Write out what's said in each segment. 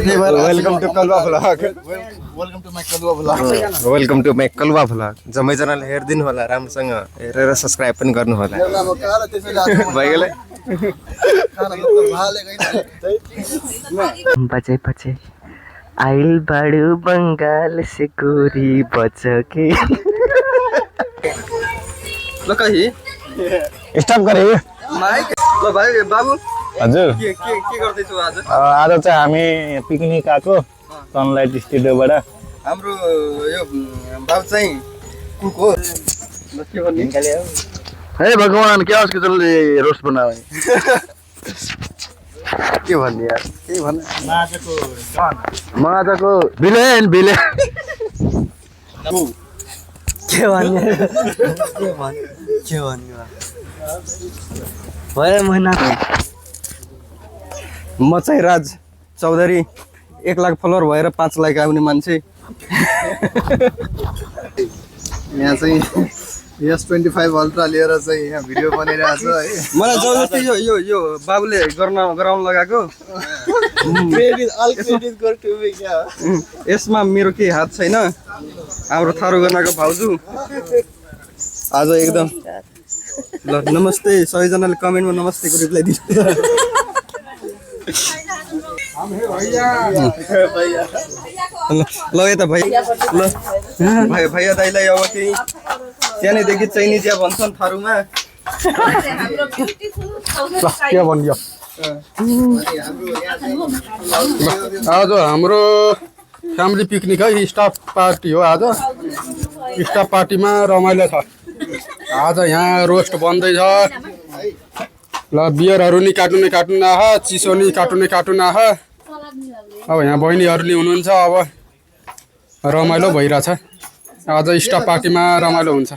Welcome to Kaluwa vlog. Welcome to my Kaluwa vlog. जम्मैजनाले हेरिदिनु होला, राम्रोसँग हेरेर सब्सक्राइब पनि गर्नु होला। भइगयो बचे बचे आइल बाडू बंगाल से गोरी बचके ल कही स्टप गरे माइक ल भाइ बाबु हजुर के गर्दै छौ आज? आज चाहिँ हामी पिकनिक आएको सनलाइट स्टुडियोबाट। हाम्रो यो बाबु चाहिँ कुक हो। ल के भन्ने हे भगवान क्या उसके चलले रोस्ट बनावे के भन्ने यार के भन्ने माजाको भिलेन भिलेन के भन्ने भयो महिना म चाहिँ राज चौधरी 1 लाख फलोअर भएर 5 लाख आउने मान्छे। यहाँ चाहिँ S25 अल्ट्रा लिएर चाहिँ यहाँ भिडियो बनाइरहेको छ है। मलाई जबरजस्ती यो बाबुले गराउन लगाएको। यसमा मेरो केही हात छैन। हाम्रो थारू गर्नको भाउजू आज एकदम ल नमस्ते सबैजनाले कमेन्टमा नमस्तेको रिप्लाई दिनु। ल यता भाइ ल भाइ भैया दाइलाई अब केही सानैदेखि चाइनिजिया भन्छन् थारूमा। के भनियो आज हाम्रो फ्यामिली पिकनिक है, स्टाफ पार्टी हो आज। स्टाफ पार्टीमा रमाइलो छ। आज यहाँ रोस्ट बन्दैछ। ल बियरहरू नि काटुन आह, चिसो नि काटुन आह। अब यहाँ बहिनीहरू नि हुनुहुन्छ। अब रमाइलो भइरहेछ। आज स्टाफ पार्टीमा रमाइलो हुन्छ।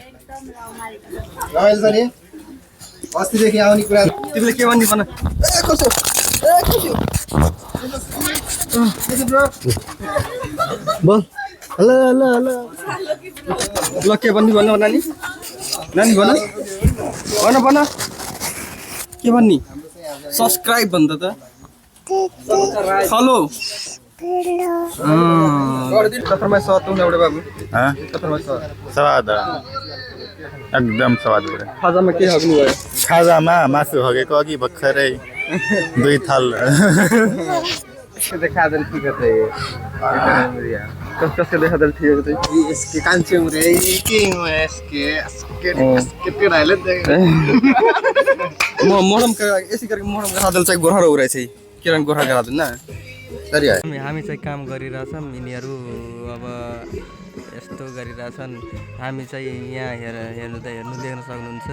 अस्तिदेखि आउने कुरा तिमीले के भन्ने भन। बोल ल ल ल ल के भन्ने भन नानी नानी भन भन के भन्ने। सब्सक्राइब भन्छ त फलो कथरमा स्वाद तुम एउटा बाबु कथरमा स्वाद एकदम स्वाद। खाजामा के हग्नु भयो? खाजामा मासु हगेको अघि भर्खरै 2 थाल। इसके देखा दल ठीक है कस के देखा दल ठीक है इसके कांचे मुरे के इसके राइले म मोहरम का यसै गरी मोहरम का दल चाहिँ गोरा हो रहेछ किरण गोरा का दल न सरी है। हामी चाहिँ काम गरिरहेछौँ। यिनीहरू अब यस्तो गरिरहेछन्। हामी चाहिँ यहाँ हेर्नु देख्न सक्नुहुन्छ।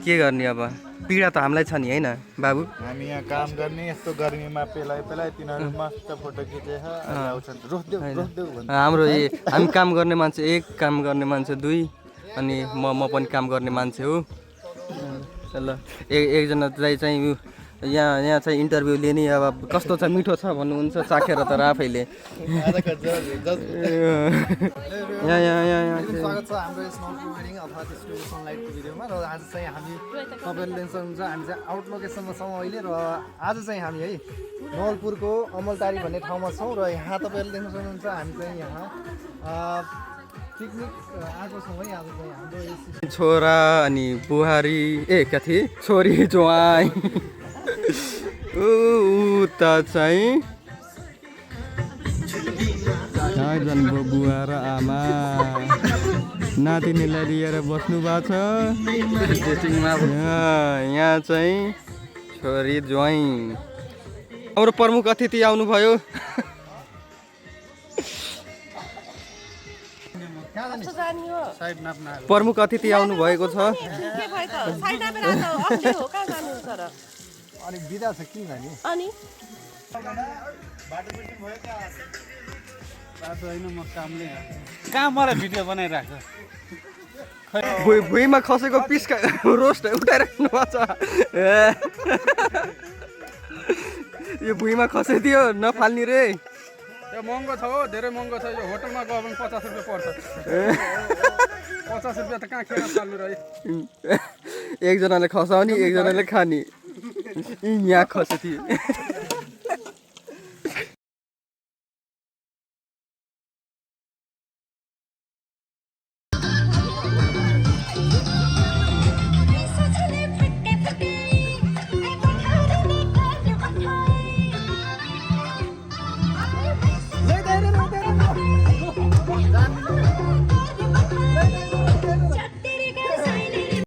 के गर्ने अब पीडा त हामीलाई छ नि हैन बाबु। हामी यहाँ काम गर्ने यस्तो गर्मीमा पेलाइ तिनीहरू मस्त फोटो खिचेछ आउँछन्। रोक्देऊ भन्छ। हाम्रो हामी काम गर्ने मान्छे 1, काम गर्ने मान्छे 2 अनि म पनि काम गर्ने मान्छे हो। ल एकजना चाहिँ यहाँ चाहिँ इन्टरभ्यू लिने। अब कस्तो छ मिठो छ भन्नुहुन्छ चाखेर तर आफैले। स्वागत छ हाम्रो स्मार्ट वेडिङ अथवा स्टुडियो सनलाइटको भिडियोमा। र आज चाहिँ हामी तपाईँले देख्न सक्नुहुन्छ हामी चाहिँ आउट लोकेसनमा छौँ अहिले। र आज चाहिँ हामी है नवलपुरको अमलटारी भन्ने ठाउँमा छौँ। र यहाँ तपाईँहरूले देख्न सक्नुहुन्छ हामी चाहिँ यहाँ पिकनिक आएको छौँ है। आज चाहिँ हाम्रो छोरा अनि बुहारी क्या थिए छोरी ज्वाइँ उता चाहिँ बुवा र आमा नातिनीलाई लिएर बस्नु भएको छ। यहाँ चाहिँ छोरी ज्वाइँ हाम्रो प्रमुख अतिथि आउनुभयो। प्रमुख अतिथि आउनु भएको छ। अनि बिदा छ किन जाने अनि बाटो होइन म कामले कहाँ मलाई भिडियो बनाइराख्छ। भुइँमा खसेको पिस रोस्ट उठाइराख्नु भएको छ। यो भुइँमा खसिदियो नफाल्ने रे। यो महँगो छ हो, धेरै महँगो छ। यो होटलमा गयो भने 50 रुपियाँ पर्छ। 50 रुपियाँ त कहाँ खेर फाल्नु र। एकजनाले खसाउने एकजनाले खाने यहाँ खस्यो थियो।